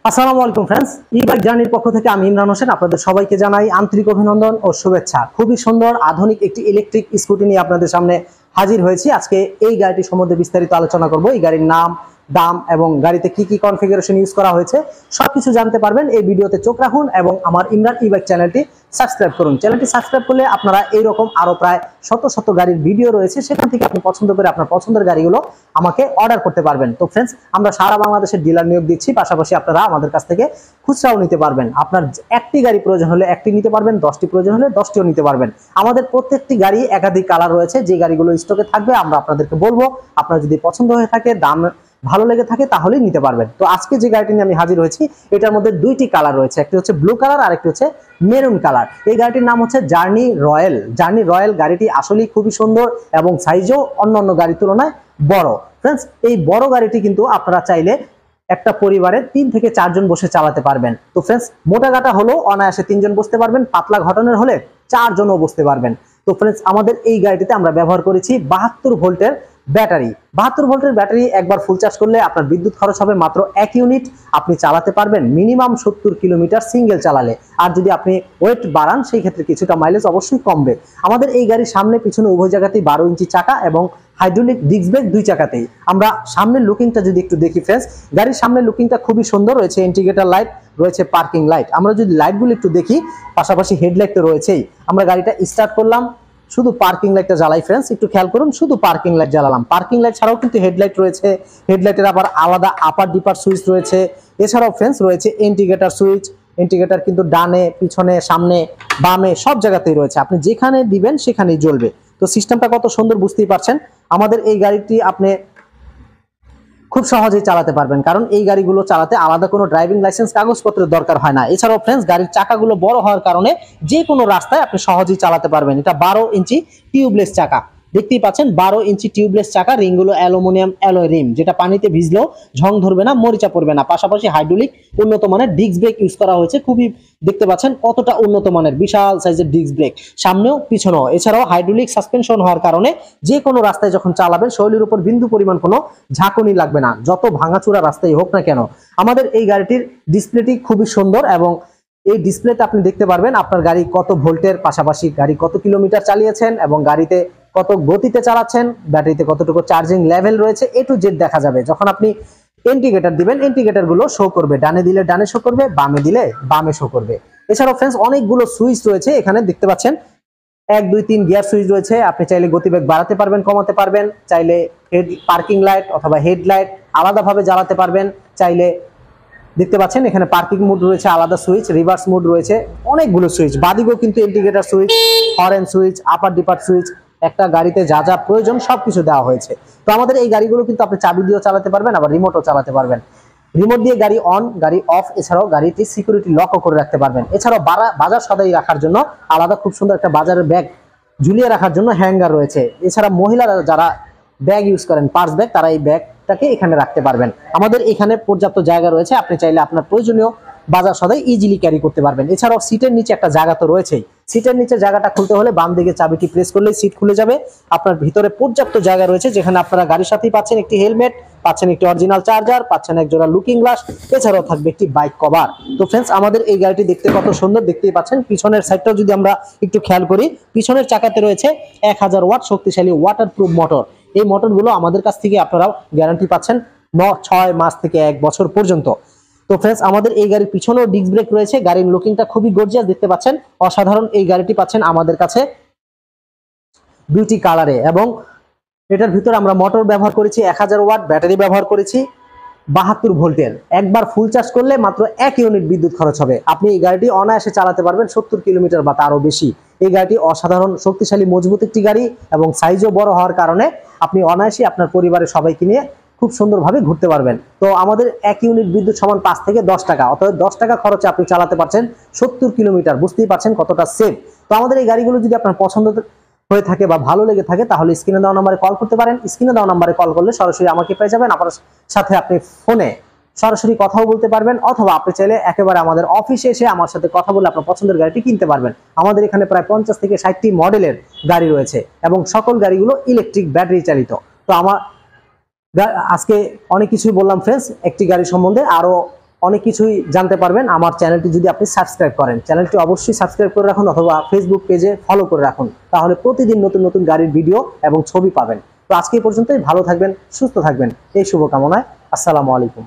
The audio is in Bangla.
আসসালামু আলাইকুম फ्रेंड्स, ই-বাইক জার্নির পক্ষ থেকে আমি ইমরান হোসেন আপনাদের সবাইকে জানাই আন্তরিক অভিনন্দন ও শুভেচ্ছা। খুবই সুন্দর আধুনিক একটি ইলেকট্রিক স্কুটি নিয়ে আপনাদের সামনে হাজির হয়েছি। আজকে এই গাড়িটি সম্বন্ধে বিস্তারিত আলোচনা করব। এই গাড়ির নাম, দাম এবং গাড়িতে কি কি কনফিগারেশন ইউজ করা হয়েছে সবকিছু জানতে পারবেন। এই ভিডিওতে চোখ রাখুন এবং আমার ইমরান ই-বাইক চ্যানেলটি সাবস্ক্রাইব করুন। চ্যানেলটি সাবস্ক্রাইব করলে আপনারা এইরকম আরো প্রায় শত শত গাড়ির ভিডিও রয়েছে, সেখান থেকে আপনি পছন্দ করে আপনার পছন্দের গাড়িগুলো আমাকে অর্ডার করতে পারবেন। তো ফ্রেন্ডস, আমরা সারা বাংলাদেশের ডিলার নিয়োগ দিচ্ছি, পাশাপাশি আপনারা আমাদের কাছ থেকে খুচরাও নিতে পারবেন। আপনার একটি গাড়ি প্রয়োজন হলে একটি নিতে পারবেন, 10টি প্রয়োজন হলে 10টিও নিতে পারবেন। আমাদের প্রত্যেকটি গাড়ি একাধিক কালার রয়েছে, যে গাড়িগুলো স্টকে থাকবে আমরা আপনাদেরকে বলবো। আপনার যদি পছন্দ হয়ে থাকে, দাম ভালো লেগে থাকে, তাহলেই নিতে পারবেন। তো আজকে যে গাড়িটি নিয়ে আমি হাজির হয়েছি, এটার মধ্যে দুইটি কালার রয়েছে, একটি হচ্ছে ব্লু কালার আর একটি হচ্ছে মেরুন কালার। এই গাড়িটির নাম হচ্ছে জার্নি রয়্যাল। জার্নি রয়্যাল গাড়িটি আসলেই খুবই সুন্দর এবং সাইজও অন্যান্য গাড়ির তুলনায় বড়। ফ্রেন্ডস, এই বড় গাড়িটি কিন্তু আপনারা চাইলে একটা পরিবারের 3 থেকে 4 জন বসে চালাতে পারবেন। তো ফ্রেন্ডস, মোটা গাটা হলো অনায়াসে 3 জন বসতে পারবেন, পাতলা ঘটনের হলে 4 জনও বসতে পারবেন। তো ফ্রেন্ডস, আমাদের এই গাড়িটিতে আমরা ব্যবহার করেছি 72 ভোল্টের ব্যাটারি। 72 ভোল্টের ব্যাটারি একবার ফুল চার্জ করলে আপনার বিদ্যুৎ খরচ হবে মাত্র 1 ইউনিট। আপনি চালাতে পারবেন মিনিমাম 70 কিলোমিটার সিঙ্গেল চালালে। আর যদি আপনি ওয়েট বাড়ান, সেই ক্ষেত্রে কিছুটা মাইলেজ অবশ্যই কমবে। আমাদের এই গাড়ির সামনে পিছনে উভয় জায়গাতেই 12 ইঞ্চি চাকা এবং হাইড্রোলিক ডিস্ক ব্রেক দুই চাকাতেই। আমরা সামনের লুকিংটা যদি একটু দেখি ফ্রেন্ডস, গাড়ির সামনের লুকিংটা খুবই সুন্দর রয়েছে। ইন্ডিকেটর লাইট রয়েছে, পার্কিং লাইট। আমরা যদি লাইটগুলো একটু দেখি, পাশাপাশি হেডলাইট তো রয়েছেই। আমরা গাড়িটা স্টার্ট করলাম, শুধু পার্কিং লাইটটা জ্বালাই ফ্রেন্ডস, একটু খেয়াল করুন, শুধু পার্কিং লাইট জ্বালালাম। পার্কিং লাইট ছাড়াও কিন্তু হেডলাইট রয়েছে, হেডলাইটের আবার আলাদা আপার ডিপার সুইচ রয়েছে। এছাড়াও ফ্রেন্ডস রয়েছে ইন্ডিকেটর সুইচ। ইন্ডিকেটর কিন্তু ডানে, পিছনে, সামনে, বামে সব জায়গাতেই রয়েছে, আপনি যেখানে দিবেন সেখানেই জ্বলবে। তো সিস্টেমটা কত সুন্দর বুঝতেই পারছেন। আমাদের এই গাড়িটি আপনি খুব সহজেই চালাতে পারবেন, কারণ এই গাড়িগুলো চালাতে আলাদা কোনো ড্রাইভিং লাইসেন্স কাগজপত্রের দরকার হয় না। এছাড়াও ফ্রেন্ডস, গাড়ির চাকাগুলো বড় হওয়ার কারণে যে কোনো রাস্তায় আপনি সহজেই চালাতে পারবেন। এটা 12 ইঞ্চি টিউবলেস চাকা, দেখতেই পাচ্ছেন 12 ইঞ্চি টিউবলেস চাকা। রিংগুলো অ্যালুমিনিয়াম অ্যালয় রিম, যেটা পানিতে ভিজলেও ঝং ধরবে না, মরিচা পড়বে না। পাশাপাশি হাইড্রোলিক উন্নত মানের ডিস্ক ব্রেক ইউজ করা হয়েছে। খুবই দেখতে পাচ্ছেন কতটা উন্নত মানের, বিশাল সাইজের ডিস্ক ব্রেক সামনেও পিছনেও। এছাড়াও হাইড্রোলিক সাসপেনশন হওয়ার কারণে যে কোনো রাস্তায় যখন চালাবেন শরীরের উপর বিন্দু পরিমাণ কোনো ঝাঁকুনি লাগবে না, যত ভাঙাচোরা রাস্তায় হোক না কেন। আমাদের এই গাড়িটির ডিসপ্লেটি খুবই সুন্দর এবং এই ডিসপ্লেতে আপনি দেখতে পারবেন আপনার গাড়ি কত ভোল্টের, পাশাপাশি গাড়ি কত কিলোমিটার চালিয়েছেন এবং গাড়িতে কত গতিতে চালাচ্ছেন, ব্যাটারিতে কতটুকু চার্জিং লেভেল রয়েছে, এ টু জেড দেখা যাবে। যখন আপনি ইন্ডিকেটর দিবেন, ইন্ডিকেটর গুলো শো করবে, ডানে দিলে ডানে শো করবে, বামে দিলে বামে শো করবে। এছাড়াও ফ্রেন্ডস, অনেকগুলো সুইচ রয়েছে এখানে, দেখতে পাচ্ছেন 1 2 3 গিয়ার সুইচ রয়েছে। আপনি চাইলে গতিবেগ বাড়াতে পারবেন, কমাতে পারবেন, চাইলে পার্কিং লাইট অথবা হেডলাইট আলাদাভাবে জ্বালাতে পারবেন, চাইলে দেখতে পাচ্ছেন এখানে পার্কিং মোড রয়েছে আলাদা সুইচ, রিভার্স মোড রয়েছে, অনেকগুলো সুইচ। বাদিকেও কিন্তু ইন্ডিকেটর সুইচ, হর্ন সুইচ, আপার ডিপার সুইচ, একটা গাড়িতে যা যা প্রয়োজন সবকিছু দেওয়া হয়েছে। তো আমাদের এই গাড়িগুলো কিন্তু আপনি চাবি দিয়েও চালাতে পারবেন, আবার রিমোটও চালাতে পারবেন। রিমোট দিয়ে গাড়ি অন, গাড়ি অফ, এছাড়াও গাড়িটি সিকিউরিটি লকও করে রাখতে পারবেন। এছাড়াও বাজার সদাই রাখার জন্য আলাদা খুব সুন্দর একটা বাজারের ব্যাগ ঝুলিয়ে রাখার জন্য হ্যাঙ্গার রয়েছে। এছাড়া মহিলারা যারা ব্যাগ ইউজ করেন, পার্স ব্যাগ, তারা এই ব্যাগটাকে এখানে রাখতে পারবেন। আমাদের এখানে পর্যাপ্ত জায়গা রয়েছে, আপনি চাইলে আপনার প্রয়োজনীয় বাজার সদাই ইজিলি ক্যারি করতে পারবেন। এছাড়াও সিটের নিচে একটা জায়গা তো রয়েছেই, সিটের নিচে জায়গাটা খুলতে হলে বাম দিকে চাবিটি প্রেস করলেই সিট খুলে যাবে। আপনার ভিতরে পর্যাপ্ত জায়গা রয়েছে, যেখানে আপনারা গাড়ির সাথেই পাচ্ছেন একটি হেলমেট, পাচ্ছেন একটি অরিজিনাল চার্জার, পাচ্ছেন এক জোড়া লুকিং গ্লাস, এছাড়াও থাকবে একটি বাইক কভার। তো ফ্রেন্ডস, আমাদের এই গাড়িটি দেখতে কত সুন্দর, দেখতেই পাচ্ছেন। পিছনের সাইডটাও যদি আমরা একটু খেয়াল করি, পিছনের চাকাতে রয়েছে 1000 ওয়াট শক্তিশালী ওয়াটারপ্রুফ মোটর। এই মোটরগুলো আমাদের কাছ থেকে আপনারা গ্যারান্টি পাচ্ছেন 6 মাস থেকে 1 বছর পর্যন্ত। তো ফ্রেন্ডস, আমাদের এই গাড়ির পিছনেও ডিস্ক ব্রেক রয়েছে। গাড়ির লুকিংটা খুবই গর্জিয়াস, দেখতে পাচ্ছেন অসাধারণ। এই গাড়িটি পাচ্ছেন আমাদের কাছে দুইটি কালারে এবং এটার ভিতরে আমরা মোটর ব্যবহার করেছি 1000 ওয়াট, ব্যাটারি ব্যবহার করেছি 72 ভোল্টের। একবার ফুল চার্জ করলে মাত্র 1 ইউনিট বিদ্যুৎ খরচ হবে। আপনি এই গাড়িটি অনায়াসে চালাতে পারবেন 70 কিলোমিটার বা তারও বেশি। এই গাড়িটি অসাধারণ শক্তিশালী মজবুত একটি গাড়ি এবং সাইজও বড় হওয়ার কারণে আপনি অনায়াসে আপনার পরিবারের সবাইকে নিয়ে খুব সুন্দরভাবে ঘুরতে পারবেন। তো আমাদের 1 ইউনিট বিদ্যুৎ সমান 5 থেকে 10 টাকা, অর্থাৎ 10 টাকা খরচে আপনি চালাতে পারছেন 70 কিলোমিটার। বুঝতেই পারছেন কতটা সেফ। তো আমাদের এই গাড়িগুলো যদি আপনার পছন্দ হয়ে থাকে বা ভালো লেগে থাকে, তাহলে স্ক্রিনে দেওয়া নম্বরে কল করতে পারেন। স্ক্রিনে দেওয়া নম্বরে কল করলে সরাসরি আমাকে পেয়ে যাবেন। আপনার সাথে আপনি ফোনে সরাসরি কথাও বলতে পারবেন, অথবা আপনি চাইলে একেবারে আমাদের অফিসে এসে আমার সাথে কথা বলে আপনার পছন্দের গাড়িটি কিনতে পারবেন। আমাদের এখানে প্রায় 50 থেকে 60টি মডেলের গাড়ি রয়েছে এবং সকল গাড়িগুলো ইলেকট্রিক ব্যাটারি চালিত। তো আমার আজকে অনেক কিছুই বললাম ফ্রেন্ডস একটি গাড়ি সম্বন্ধে, আরো অনেক কিছুই জানতে পারবেন আমার চ্যানেলটি যদি আপনি সাবস্ক্রাইব করেন। চ্যানেলটি অবশ্যই সাবস্ক্রাইব করে রাখুন অথবা ফেসবুক পেজে ফলো করে রাখুন, তাহলে প্রতিদিন নতুন নতুন গাড়ির ভিডিও এবং ছবি পাবেন। তো আজকে এই পর্যন্তই, ভালো থাকবেন, সুস্থ থাকবেন এই শুভকামনায়। আসসালামু আলাইকুম।